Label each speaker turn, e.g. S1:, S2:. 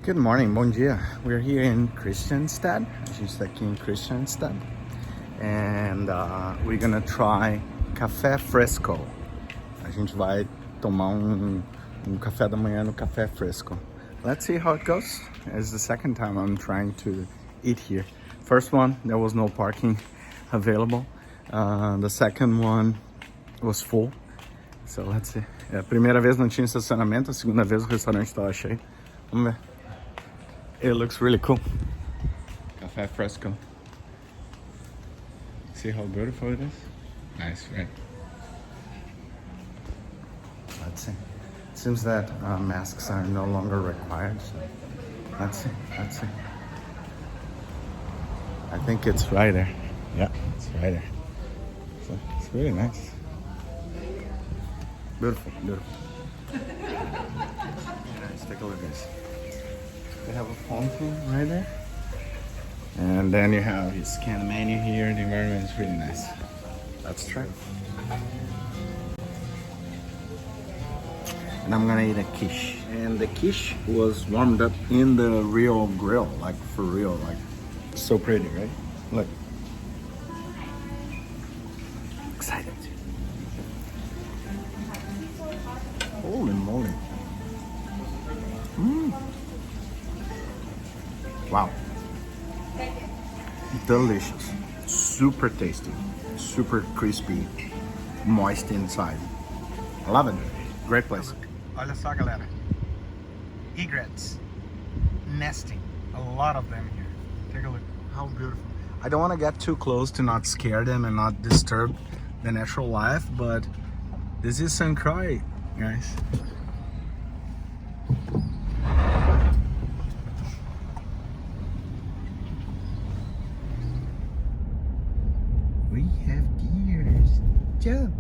S1: Good morning, bom dia. We're here in Kristianstad. A gente está aqui em Kristianstad. And we're gonna try café fresco. A gente vai tomar um café da manhã no café fresco. Let's see how it goes. It's the second time I'm trying to eat here. First one, there was no parking available. The second one was full. So let's see. A primeira vez não tinha estacionamento, a segunda vez o restaurante estava cheio. Vamos ver. It looks really cool. Café fresco. See how beautiful it is? Nice, right? Let's see. It seems that masks are no longer required, so let's see. I think it's right there. Yeah, it's right there. So it's really nice. Beautiful. Let's take a look at this. They have a fountain right there. And then you have you scan the menu here. The environment is really nice. Let's try. And I'm gonna eat a quiche. And the quiche was warmed up in the real grill, like for real, like so pretty, right? Look. Excited. Holy moly. Wow. Delicious. Super tasty. Super crispy. Moist inside. I love it. Great place. Olha só, galera. Egrets. Nesting. A lot of them here. Take a look. How beautiful. I don't want to get too close to not scare them and not disturb the natural life, but this is St. Croix, guys. We have deers. Jump.